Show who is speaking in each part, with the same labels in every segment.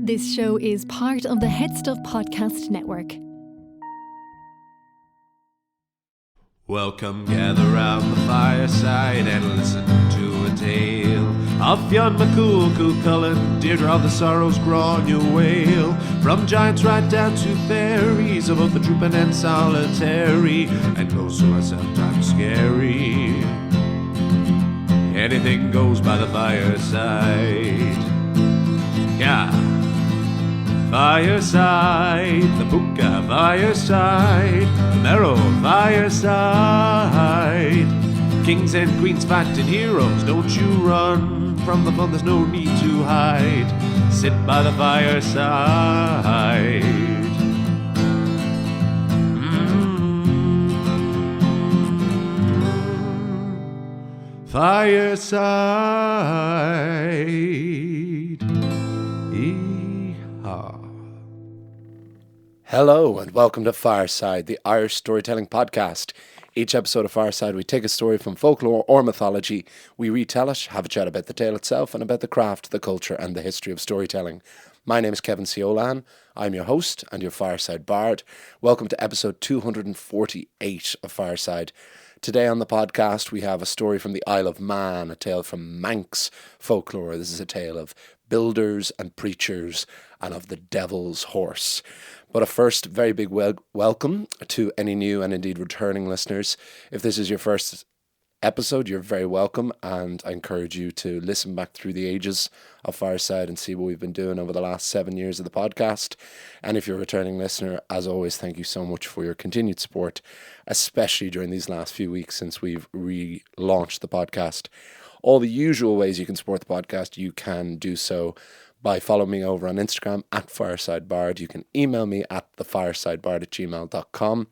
Speaker 1: This show is part of the Head Stuff Podcast Network.
Speaker 2: Welcome, gather round the fireside and listen to a tale of Fionn McCool, Cú Cullen, Deirdre of the Sorrows, Gráinne Wail. From giants right down to fairies, of both the drooping and solitary, and those who are sometimes scary. Anything goes by the fireside. Yeah. Fireside, the Puka Fireside, the Merrow Fireside. Kings and queens fighting heroes, don't you run from the fun, there's no need to hide. Sit by the fireside. Fireside.
Speaker 3: Hello and welcome to Fireside, the Irish storytelling podcast. Each episode of Fireside, we take a story from folklore or mythology, we retell it, have a chat about the tale itself and about the craft, the culture and the history of storytelling. My name is Kevin Siolan. I'm your host and your Fireside Bard. Welcome to episode 248 of Fireside. Today on the podcast, we have a story from the Isle of Man, a tale from Manx folklore. This is a tale of builders and preachers and of the devil's horse. But a first, very big welcome to any new and indeed returning listeners. If this is your first episode, you're very welcome, and I encourage you to listen back through the ages of Fireside and see what we've been doing over the last 7 years of the podcast. And if you're a returning listener, as always, thank you so much for your continued support, especially during these last few weeks since we've relaunched the podcast. All the usual ways you can support the podcast, you can do so by following me over on Instagram at FiresideBard. You can email me at thefiresideBard@gmail.com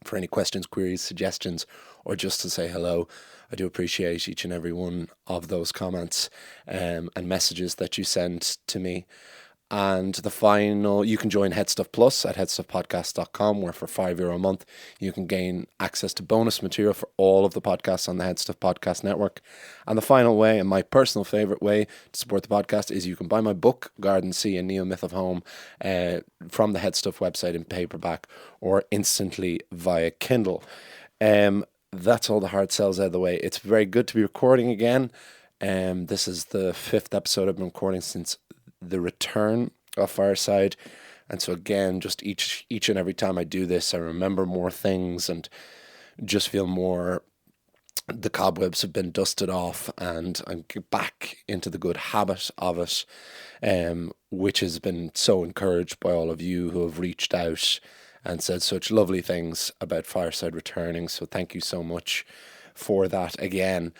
Speaker 3: for any questions, queries, suggestions, or just to say hello. I do appreciate each and every one of those comments and messages that you send to me. And the final, you can join Headstuff Plus at headstuffpodcast.com, where for €5 a month, you can gain access to bonus material for all of the podcasts on the Headstuff Podcast Network. And the final way, and my personal favorite way to support the podcast, is you can buy my book, Garden Sea, A Neo-Myth of Home, from the Headstuff website in paperback or instantly via Kindle. That's all the hard sells out of the way. It's very good to be recording again. This is the 5th episode I've been recording since the return of Fireside, and so again, just each and every time I do this, I remember more things and just feel more the cobwebs have been dusted off, and I'm back into the good habit of it, which has been so encouraged by all of you who have reached out and said such lovely things about Fireside returning. So thank you so much for that again.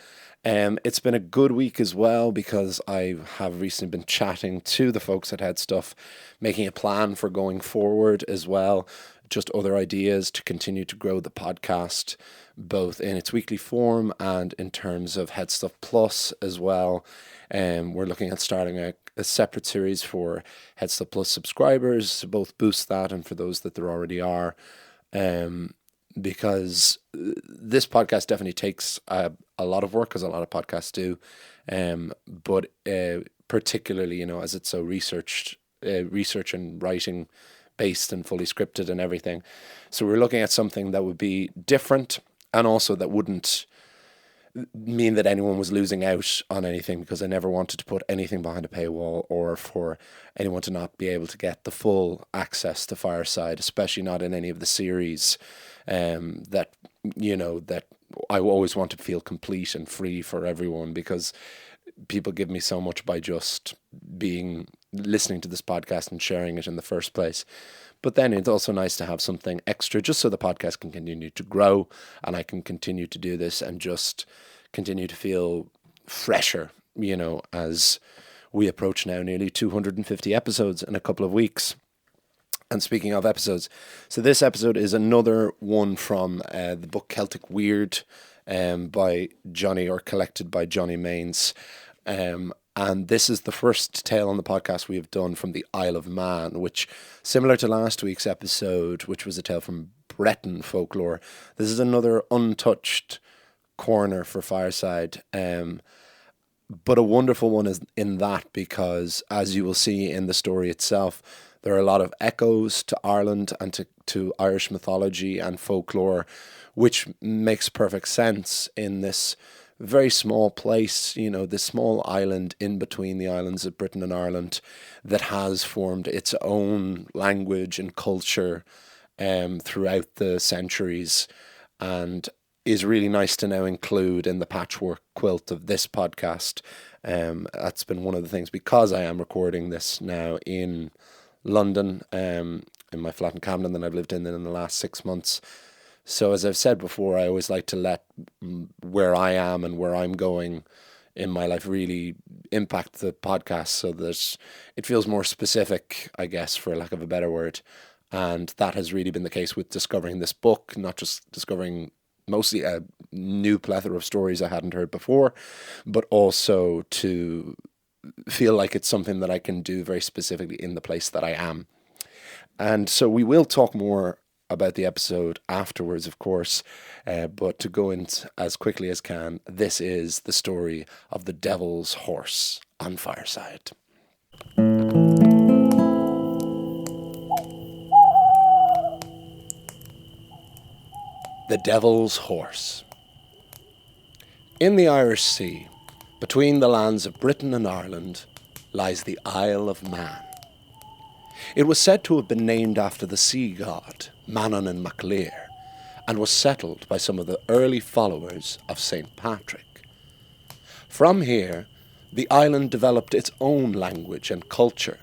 Speaker 3: It's been a good week as well, because I have recently been chatting to the folks at Headstuff, making a plan for going forward as well, just other ideas to continue to grow the podcast, both in its weekly form and in terms of Headstuff Plus as well. We're looking at starting a separate series for Headstuff Plus subscribers to both boost that and for those that there already are. Because this podcast definitely takes a lot of work, as a lot of podcasts do, but particularly, as it's so research and writing based and fully scripted and everything. So we're looking at something that would be different, and also that wouldn't mean that anyone was losing out on anything, because I never wanted to put anything behind a paywall or for anyone to not be able to get the full access to Fireside, especially not in any of the series. That I always want to feel complete and free for everyone, because people give me so much by just listening to this podcast and sharing it in the first place. But then it's also nice to have something extra, just so the podcast can continue to grow and I can continue to do this and just continue to feel fresher, as we approach now nearly 250 episodes in a couple of weeks. And speaking of episodes, so this episode is another one from the book Celtic Weird by Johnny, or collected by Johnny Mains. And this is the first tale on the podcast we have done from the Isle of Man, which, similar to last week's episode, which was a tale from Breton folklore, this is another untouched corner for Fireside. but a wonderful one is in that because, as you will see in the story itself, there are a lot of echoes to Ireland and to Irish mythology and folklore, which makes perfect sense in this very small place, this small island in between the islands of Britain and Ireland that has formed its own language and culture throughout the centuries, and is really nice to now include in the patchwork quilt of this podcast. That's been one of the things, because I am recording this now in London, in my flat in Camden that I've lived in the last 6 months. So as I've said before, I always like to let where I am and where I'm going in my life really impact the podcast, so that it feels more specific, I guess, for lack of a better word. And that has really been the case with discovering this book, not just discovering mostly a new plethora of stories I hadn't heard before, but also to feel like it's something that I can do very specifically in the place that I am. And so we will talk more about the episode afterwards, of course, but to go into as quickly as can, this is the story of the Devil's Horse on Fireside. The Devil's Horse. In the Irish Sea, between the lands of Britain and Ireland, lies the Isle of Man. It was said to have been named after the sea god, Manon and Maclear, and was settled by some of the early followers of St. Patrick. From here, the island developed its own language and culture,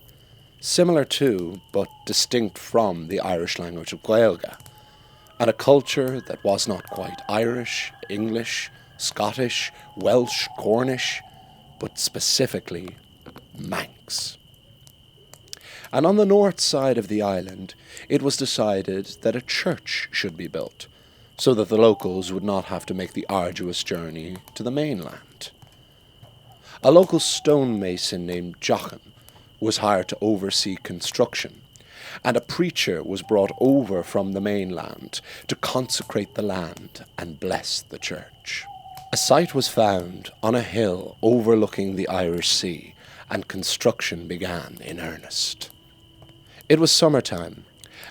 Speaker 3: similar to, but distinct from, the Irish language of Gaeilge, and a culture that was not quite Irish, English, Scottish, Welsh, Cornish, but specifically Manx. And on the north side of the island, it was decided that a church should be built, so that the locals would not have to make the arduous journey to the mainland. A local stonemason named Jochen was hired to oversee construction, and a preacher was brought over from the mainland to consecrate the land and bless the church. A site was found on a hill overlooking the Irish Sea, and construction began in earnest. It was summertime,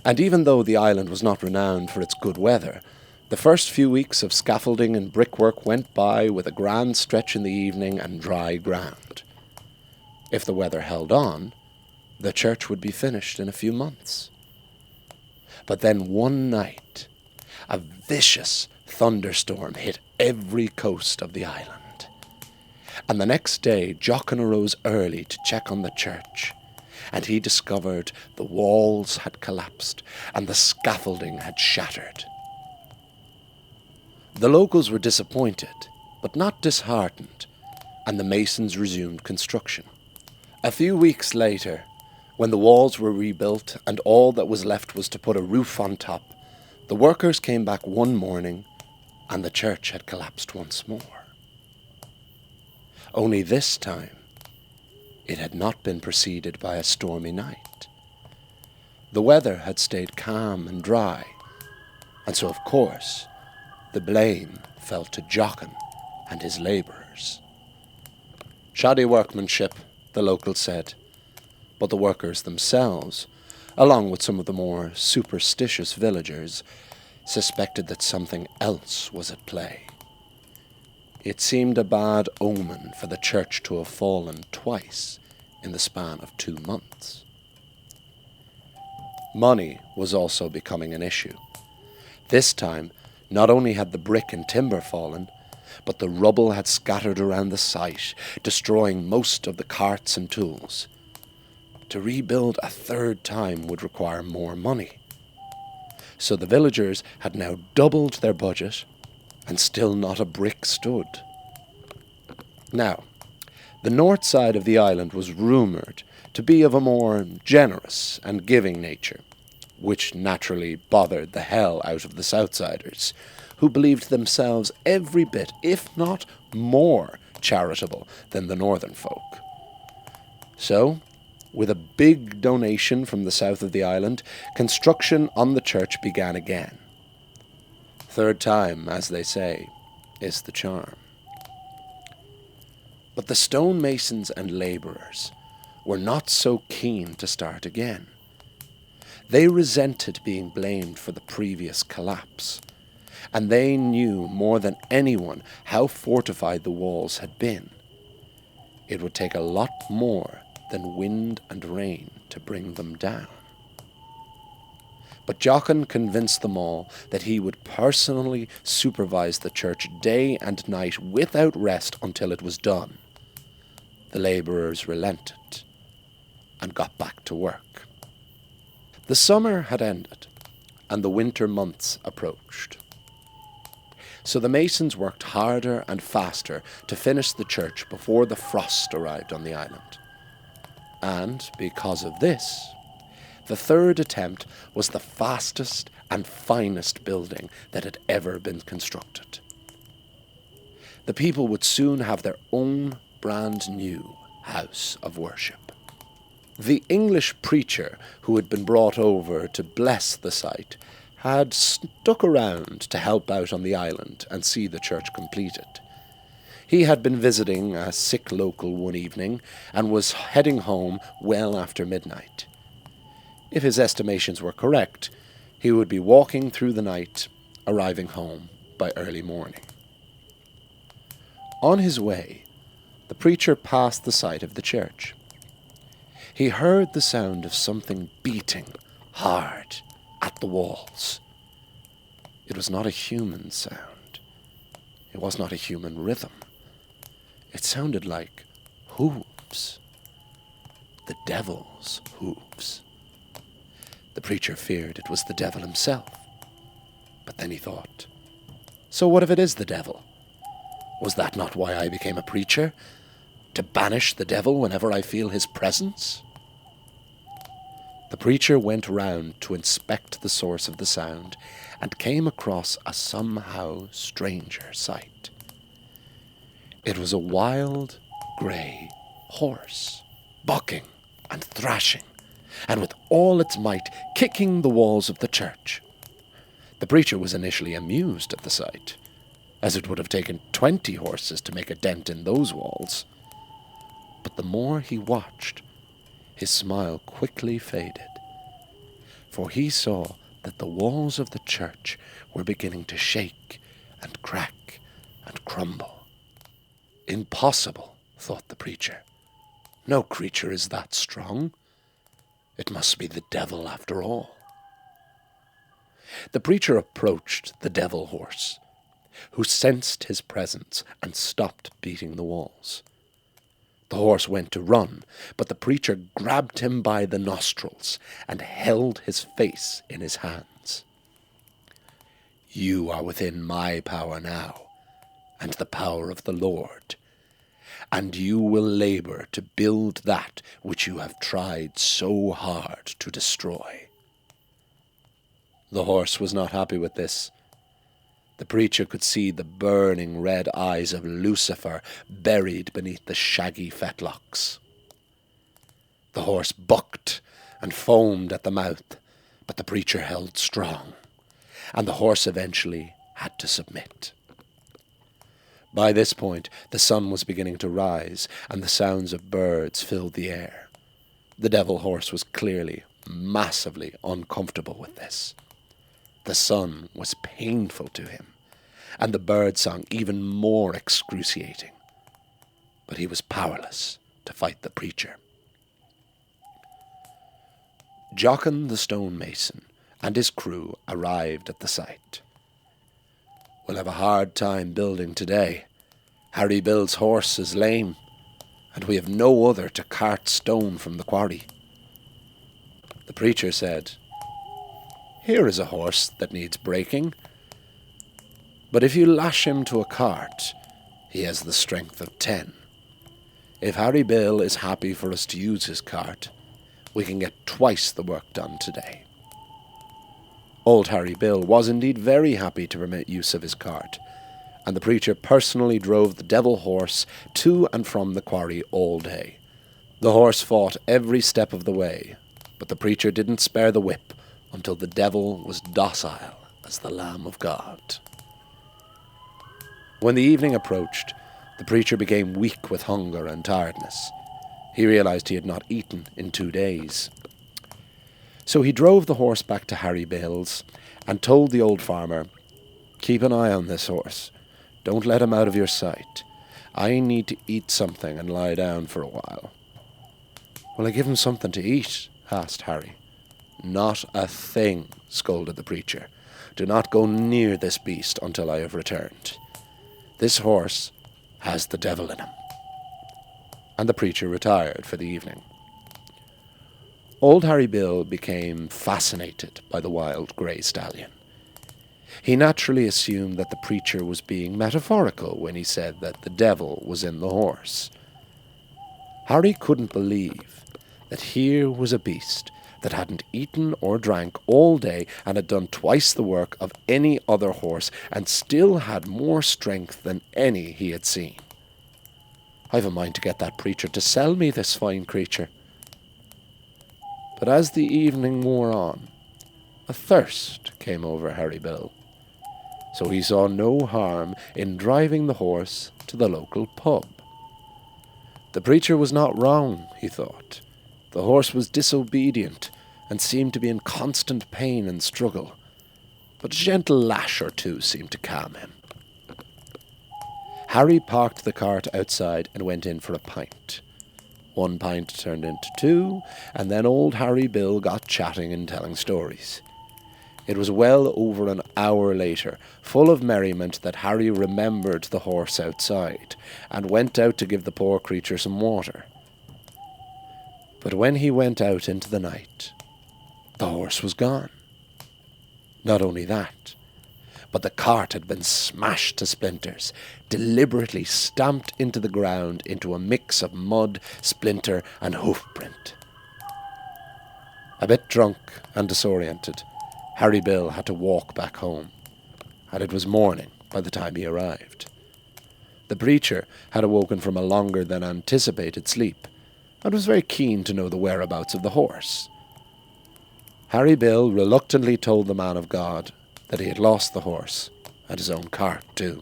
Speaker 3: and even though the island was not renowned for its good weather, the first few weeks of scaffolding and brickwork went by with a grand stretch in the evening and dry ground. If the weather held on, the church would be finished in a few months. But then one night, a vicious thunderstorm hit every coast of the island. And the next day, Jochen arose early to check on the church, and he discovered the walls had collapsed and the scaffolding had shattered. The locals were disappointed, but not disheartened, and the masons resumed construction. A few weeks later, when the walls were rebuilt and all that was left was to put a roof on top, the workers came back one morning and the church had collapsed once more. Only this time, it had not been preceded by a stormy night. The weather had stayed calm and dry, and so of course, the blame fell to Jochen and his labourers. Shoddy workmanship, the locals said, but the workers themselves, along with some of the more superstitious villagers, suspected that something else was at play. It seemed a bad omen for the church to have fallen twice in the span of 2 months. Money was also becoming an issue. This time, not only had the brick and timber fallen, but the rubble had scattered around the site, destroying most of the carts and tools. To rebuild a third time would require more money. So the villagers had now doubled their budget, and still not a brick stood. Now, the north side of the island was rumoured to be of a more generous and giving nature, which naturally bothered the hell out of the Southsiders, who believed themselves every bit, if not more, charitable than the northern folk. So, with a big donation from the south of the island, construction on the church began again. Third time, as they say, is the charm. But the stonemasons and labourers were not so keen to start again. They resented being blamed for the previous collapse, and they knew more than anyone how fortified the walls had been. It would take a lot more than wind and rain to bring them down. But Jochen convinced them all that he would personally supervise the church day and night without rest until it was done. The labourers relented and got back to work. The summer had ended and the winter months approached. So the masons worked harder and faster to finish the church before the frost arrived on the island. And because of this, the third attempt was the fastest and finest building that had ever been constructed. The people would soon have their own brand new house of worship. The English preacher who had been brought over to bless the site had stuck around to help out on the island and see the church completed. He had been visiting a sick local one evening and was heading home well after midnight. If his estimations were correct, he would be walking through the night, arriving home by early morning. On his way, the preacher passed the site of the church. He heard the sound of something beating hard at the walls. It was not a human sound. It was not a human rhythm. It sounded like hooves. The devil's hooves. The preacher feared it was the devil himself. But then he thought, so what if it is the devil? Was that not why I became a preacher? To banish the devil whenever I feel his presence? The preacher went round to inspect the source of the sound and came across a somehow stranger sight. It was a wild, grey horse, bucking and thrashing, and with all its might kicking the walls of the church. The preacher was initially amused at the sight, as it would have taken 20 horses to make a dent in those walls. But the more he watched, his smile quickly faded, for he saw that the walls of the church were beginning to shake and crack and crumble. Impossible, thought the preacher. No creature is that strong. It must be the devil after all. The preacher approached the devil horse, who sensed his presence and stopped beating the walls. The horse went to run, but the preacher grabbed him by the nostrils and held his face in his hands. You are within my power now, and the power of the Lord, and you will labour to build that which you have tried so hard to destroy. The horse was not happy with this. The preacher could see the burning red eyes of Lucifer buried beneath the shaggy fetlocks. The horse bucked and foamed at the mouth, but the preacher held strong, and the horse eventually had to submit. By this point, the sun was beginning to rise, and the sounds of birds filled the air. The devil horse was clearly, massively uncomfortable with this. The sun was painful to him, and the bird song even more excruciating. But he was powerless to fight the preacher. Jochen the stonemason and his crew arrived at the site. We'll have a hard time building today. Harry Bill's horse is lame, and we have no other to cart stone from the quarry. The preacher said, Here is a horse that needs breaking, but if you lash him to a cart, he has the strength of 10. If Harry Bill is happy for us to use his cart, we can get twice the work done today. Old Harry Bill was indeed very happy to permit use of his cart, and the preacher personally drove the devil horse to and from the quarry all day. The horse fought every step of the way, but the preacher didn't spare the whip until the devil was docile as the Lamb of God. When the evening approached, The preacher became weak with hunger and tiredness. He realised he had not eaten in 2 days. So he drove the horse back to Harry Bill's and told the old farmer, "Keep an eye on this horse. Don't let him out of your sight. I need to eat something and lie down for a while." "Will I give him something to eat?" asked Harry. "Not a thing," scolded the preacher. "Do not go near this beast until I have returned. This horse has the devil in him." And the preacher retired for the evening. Old Harry Bill became fascinated by the wild grey stallion. He naturally assumed that the preacher was being metaphorical when he said that the devil was in the horse. Harry couldn't believe that here was a beast that hadn't eaten or drank all day and had done twice the work of any other horse and still had more strength than any he had seen. "I've a mind to get that preacher to sell me this fine creature." But as the evening wore on, a thirst came over Harry Bill. So he saw no harm in driving the horse to the local pub. The preacher was not wrong, he thought. The horse was disobedient and seemed to be in constant pain and struggle, but a gentle lash or two seemed to calm him. Harry parked the cart outside and went in for a pint. 1 pint turned into 2, and then old Harry Bill got chatting and telling stories. It was well over an hour later, full of merriment, that Harry remembered the horse outside and went out to give the poor creature some water. But when he went out into the night, the horse was gone. Not only that, but the cart had been smashed to splinters, deliberately stamped into the ground into a mix of mud, splinter and hoofprint. A bit drunk and disoriented, Harry Bill had to walk back home, and it was morning by the time he arrived. The preacher had awoken from a longer than anticipated sleep, and was very keen to know the whereabouts of the horse. Harry Bill reluctantly told the man of God that he had lost the horse, and his own cart too.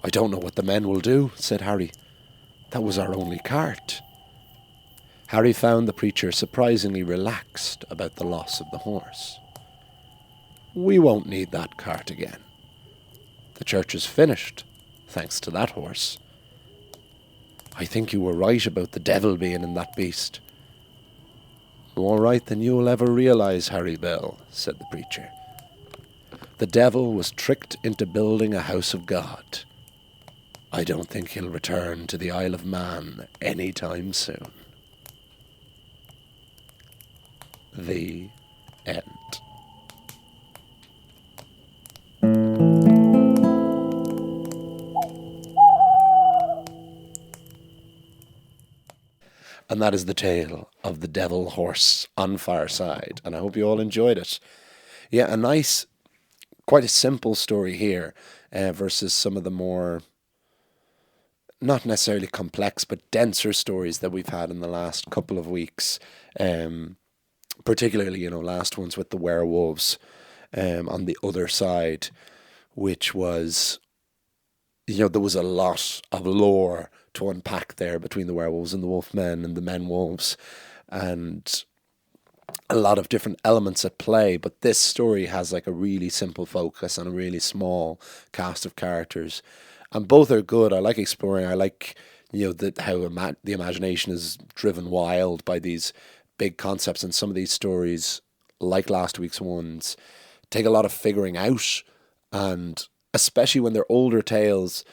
Speaker 3: "I don't know what the men will do," said Harry. "That was our only cart." Harry found the preacher surprisingly relaxed about the loss of the horse. "We won't need that cart again. The church is finished, thanks to that horse." "I think you were right about the devil being in that beast." "More right than you'll ever realise, Harry Bill," said the preacher. "The devil was tricked into building a house of God. I don't think he'll return to the Isle of Man any time soon." The end. And that is the tale of the devil horse on Fireside. And I hope you all enjoyed it. Yeah, a nice, quite a simple story here versus some of the more, not necessarily complex, but denser stories that we've had in the last couple of weeks. Particularly, last ones with the werewolves on the other side, which was, there was a lot of lore to unpack there between the werewolves and the wolfmen and the men wolves, and a lot of different elements at play. But this story has like a really simple focus and a really small cast of characters, and both are good. I like exploring. I like how the imagination is driven wild by these big concepts, and some of these stories, like last week's ones, take a lot of figuring out, and especially when they're older tales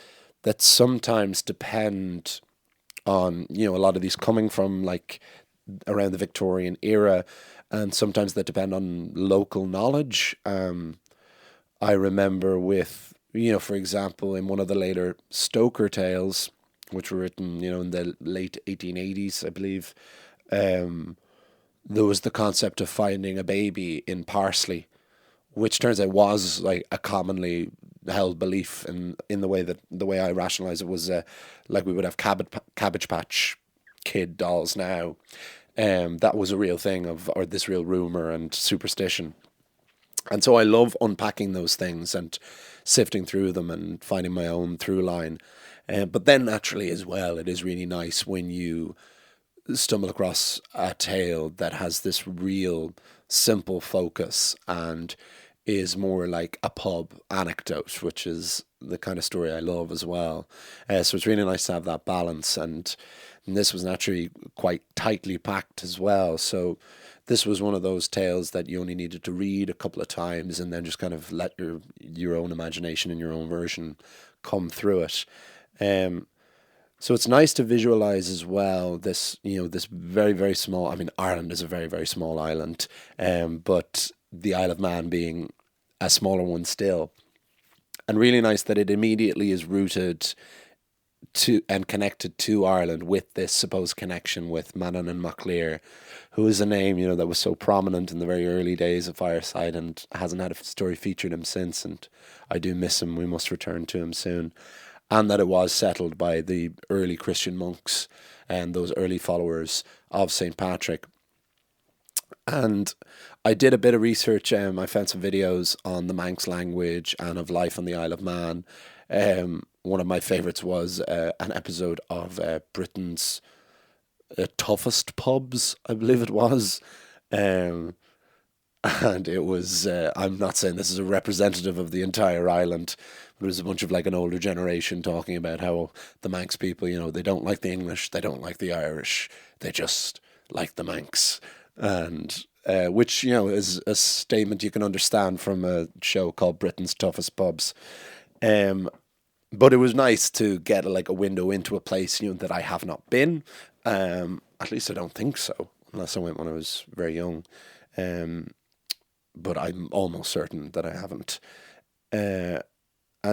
Speaker 3: that sometimes depend on, a lot of these coming from like around the Victorian era, and sometimes that depend on local knowledge. I remember with, for example, in one of the later Stoker tales, which were written, in the late 1880s, I believe, there was the concept of finding a baby in parsley, which turns out was like a commonly held belief in the way I rationalize it was like we would have Cabbage Patch Kid dolls now. That was a real thing or this real rumor and superstition. And so I love unpacking those things and sifting through them and finding my own through line. But then naturally as well, it is really nice when you stumble across a tale that has this real simple focus and is more like a pub anecdote, which is the kind of story I love as well. So it's really nice to have that balance, and this was naturally quite tightly packed as well. So this was one of those tales that you only needed to read a couple of times and then just kind of let your own imagination and your own version come through it. So it's nice to visualize as well this, this very, very small, I mean, Ireland is a very, very small island, but the Isle of Man being a smaller one still. And really nice that it immediately is rooted to and connected to Ireland with this supposed connection with Manon and Maclear, who is a name, that was so prominent in the very early days of Fireside and hasn't had a story featured him since. And I do miss him. We must return to him soon. And that it was settled by the early Christian monks and those early followers of St. Patrick. And I did a bit of research. I found some videos on the Manx language and of life on the Isle of Man. One of my favourites was an episode of Britain's toughest pubs, I believe it was. And it was, I'm not saying this is a representative of the entire island, but it was a bunch of like an older generation talking about how the Manx people, they don't like the English, they don't like the Irish, they just like the Manx. And which, is a statement you can understand from a show called Britain's Toughest Pubs. But it was nice to get a window into a place, that I have not been. At least I don't think so, unless I went when I was very young. But I'm almost certain that I haven't. And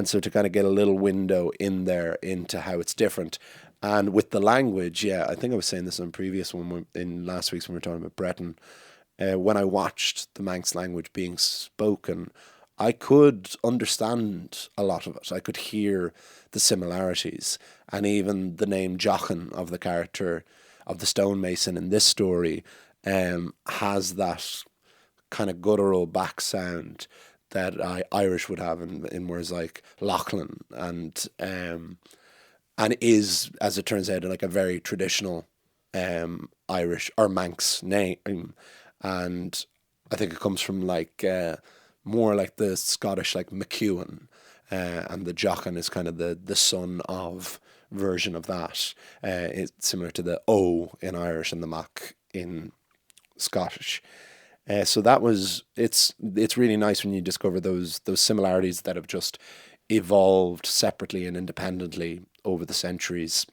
Speaker 3: so to kind of get a little window in there into how it's different. And with the language, I think I was saying this on a previous one, in last week's when we were talking about Breton. When I watched the Manx language being spoken, I could understand a lot of it. I could hear the similarities. And even the name Jochan of the character of the stonemason in this story has that kind of guttural back sound that Irish would have in words like Lachlan and is, as it turns out, like a very traditional Irish or Manx name, and I think it comes from more like the Scottish like McEwen, and the Jochan is kind of the son of version of that. It's similar to the O in Irish and the Mac in Scottish. So that was it's really nice when you discover those similarities that have just evolved separately and independently over the centuries,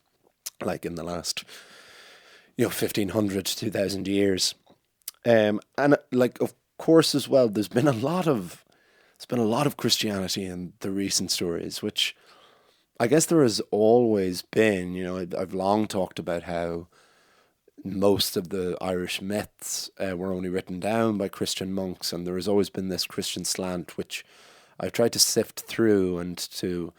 Speaker 3: like in the last 1,500 to 2,000 years. And of course as well, there's been a lot of Christianity in the recent stories, which I guess there has always been. I've long talked about how most of the Irish myths were only written down by Christian monks, and there has always been this Christian slant, which I've tried to sift through and to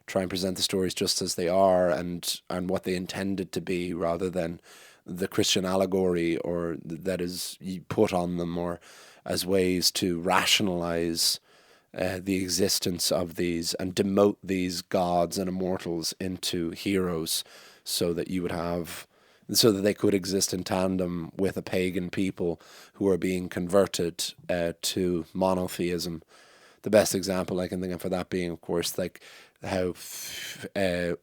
Speaker 3: try and present the stories just as they are and what they intended to be, rather than the Christian allegory or that is put on them, or as ways to rationalize the existence of these and demote these gods and immortals into heroes, so that they could exist in tandem with a pagan people who are being converted to monotheism. The best example I can think of for that being, of course, like how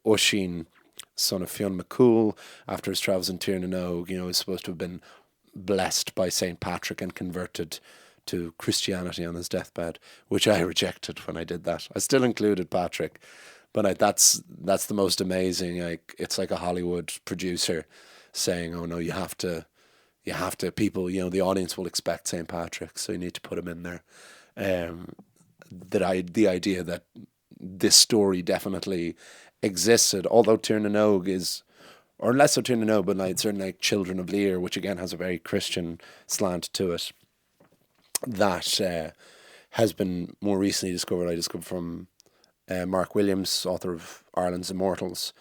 Speaker 3: Oisin, son of Fionn McCool, after his travels in Tir na Nog, is supposed to have been blessed by St. Patrick and converted to Christianity on his deathbed, which I rejected when I did that. I still included Patrick, but that's the most amazing. It's like a Hollywood producer saying, "Oh no, you have to." People, the audience will expect St. Patrick, so you need to put him in there. The idea that this story definitely existed, although Tir na Nog is, or less so Tir na Nog, but certainly like Children of Lear, which again has a very Christian slant to it. That has been more recently discovered. I discovered from Mark Williams, author of Ireland's Immortals,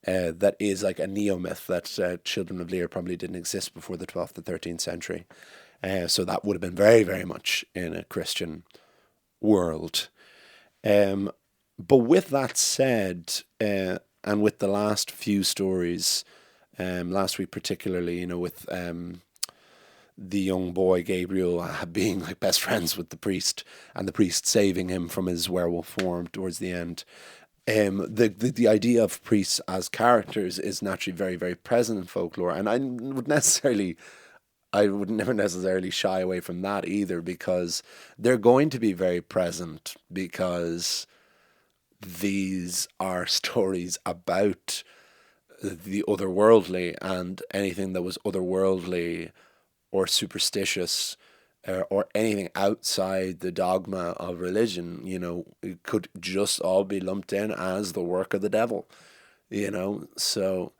Speaker 3: that is like a neo-myth that Children of Lear probably didn't exist before the 12th to 13th century. So that would have been very, very much in a Christian world. But with that said, And with the last few stories, last week particularly, you know, with the young boy Gabriel being like best friends with the priest, and the priest saving him from his werewolf form towards the end. The idea of priests as characters is naturally very, very present in folklore, and I would never necessarily shy away from that either, because they're going to be very present, because these are stories about the otherworldly, and anything that was otherworldly or superstitious, or anything outside the dogma of religion, you know, it could just all be lumped in as the work of the devil, you know. So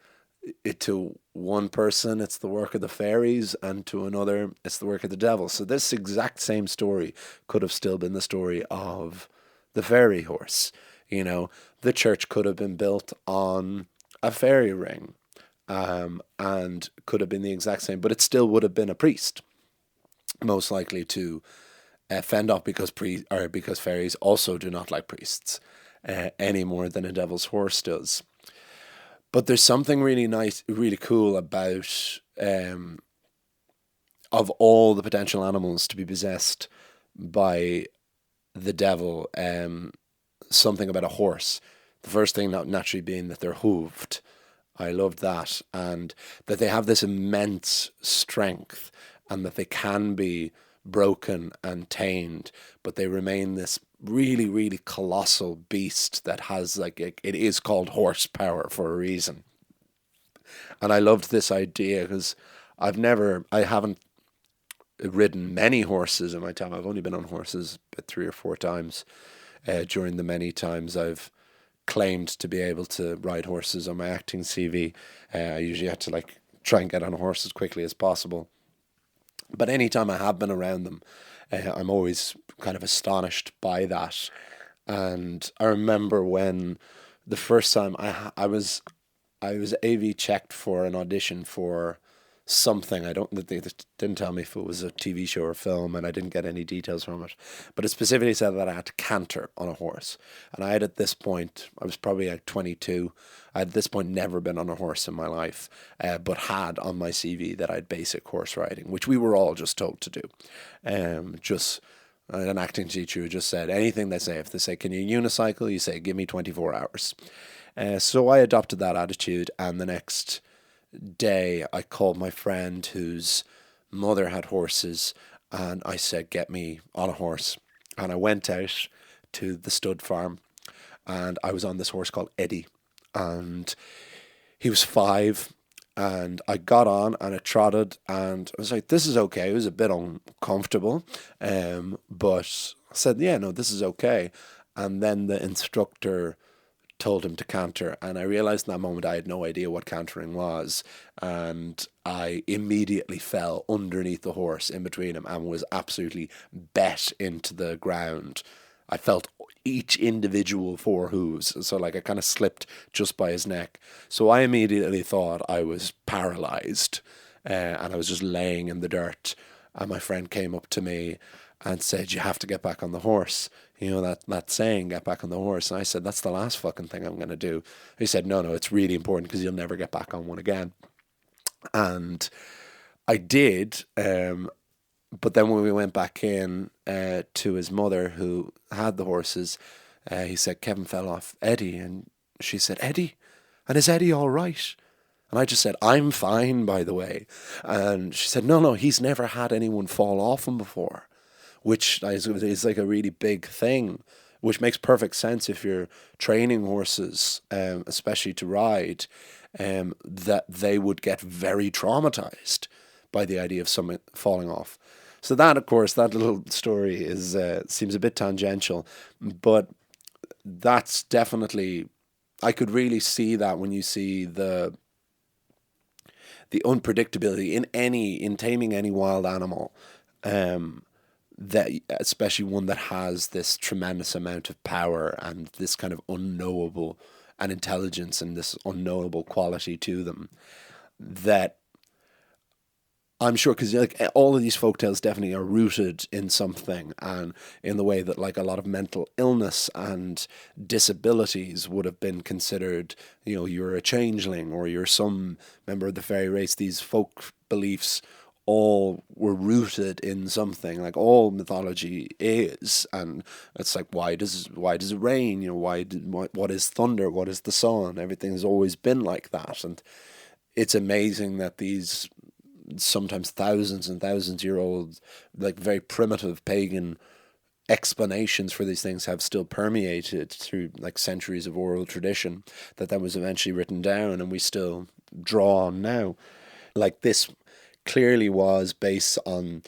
Speaker 3: to one person it's the work of the fairies, and to another it's the work of the devil. So this exact same story could have still been the story of the fairy horse. You know, the church could have been built on a fairy ring, and could have been the exact same, but it still would have been a priest, most likely to fend off, because because fairies also do not like priests any more than a devil's horse does. But there's something really nice, really cool about of all the potential animals to be possessed by the devil, something about a horse. The first thing naturally being that they're hooved. I loved that, and that they have this immense strength, and that they can be broken and tamed, but they remain this really, really colossal beast that has it is called horsepower for a reason. And I loved this idea, because I haven't ridden many horses in my time. I've only been on horses about 3 or 4 times during the many times I've claimed to be able to ride horses on my acting CV. I usually had to try and get on a horse as quickly as possible. But anytime I have been around them, I'm always kind of astonished by that. And I remember when the first time I was AV checked for an audition for something. They didn't tell me if it was a TV show or film, and I didn't get any details from it. But it specifically said that I had to canter on a horse. And I was probably 22. I had at this point never been on a horse in my life, but had on my CV that I had basic horse riding, which we were all just told to do. An acting teacher who just said anything they say. If they say, "Can you unicycle?" you say, "Give me 24 hours." So I adopted that attitude, and the next day I called my friend whose mother had horses, and I said, "Get me on a horse." And I went out to the stud farm, and I was on this horse called Eddie, and he was 5, and I got on and it trotted, and I was like, this is okay. It was a bit uncomfortable, but I said, yeah, no, this is okay. And then the instructor told him to canter, and I realized in that moment I had no idea what cantering was, and I immediately fell underneath the horse in between him and was absolutely bet into the ground. I felt each individual 4 hooves, so I kind of slipped just by his neck. So I immediately thought I was paralyzed, and I was just laying in the dirt, and my friend came up to me and said, "You have to get back on the horse." You know, that saying, "Get back on the horse." And I said, "That's the last fucking thing I'm going to do." He said, no, it's really important, because you'll never get back on one again. And I did, but then when we went back in to his mother, who had the horses, he said, "Kevin fell off Eddie." And she said, "Eddie? And is Eddie all right?" And I just said, "I'm fine, by the way." And she said, no, he's never had anyone fall off him before, which is like a really big thing, which makes perfect sense if you're training horses, especially to ride, that they would get very traumatized by the idea of someone falling off. So that, of course, that little story is seems a bit tangential, but that's definitely, I could really see that when you see the unpredictability in taming any wild animal, that especially one that has this tremendous amount of power and this kind of unknowable and intelligence and this unknowable quality to them, that I'm sure, because like all of these folktales definitely are rooted in something, and in the way that like a lot of mental illness and disabilities would have been considered, you know, you're a changeling or you're some member of the fairy race. These folk beliefs all were rooted in something, like all mythology is. And it's like, why does it rain? You know, what is thunder? What is the sun? Everything's always been like that. And it's amazing that these sometimes thousands and thousands year old, like very primitive pagan explanations for these things have still permeated through like centuries of oral tradition, that was eventually written down and we still draw on now. Like this clearly was based on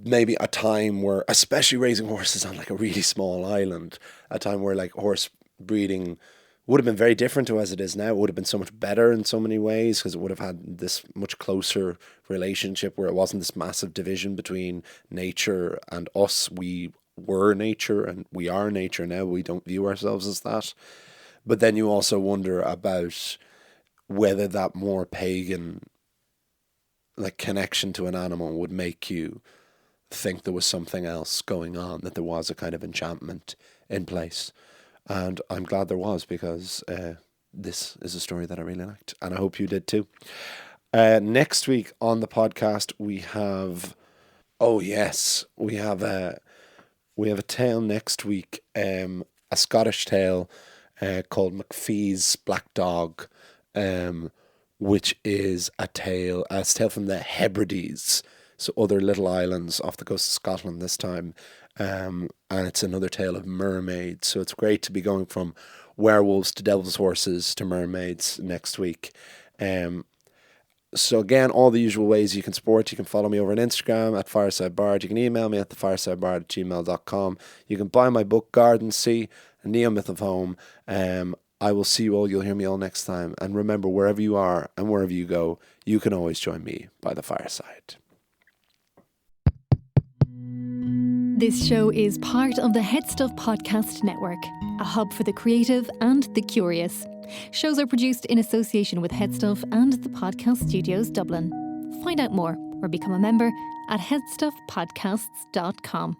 Speaker 3: maybe a time where, especially raising horses on like a really small island, a time where like horse breeding would have been very different to as it is now. It would have been so much better in so many ways, because it would have had this much closer relationship where it wasn't this massive division between nature and us. We were nature and we are nature now. We don't view ourselves as that. But then you also wonder about whether that more pagan like connection to an animal would make you think there was something else going on, that there was a kind of enchantment in place. And I'm glad there was, because this is a story that I really liked, and I hope you did too. Next week on the podcast we have, we have a tale next week, a Scottish tale called McPhee's Black Dog, which is a tale from the Hebrides, so other little islands off the coast of Scotland this time. And it's another tale of mermaids. So it's great to be going from werewolves to devil's horses to mermaids next week. So again, all the usual ways you can support. You can follow me over on Instagram at Fireside Bard. You can email me at thefiresideBard@gmail.com. You can buy my book, Garden Sea, A Neo-Myth of Home. I will see you all. You'll hear me all next time. And remember, wherever you are and wherever you go, you can always join me by the fireside.
Speaker 1: This show is part of the Head Stuff Podcast Network, a hub for the creative and the curious. Shows are produced in association with Head Stuff and the Podcast Studios Dublin. Find out more or become a member at headstuffpodcasts.com.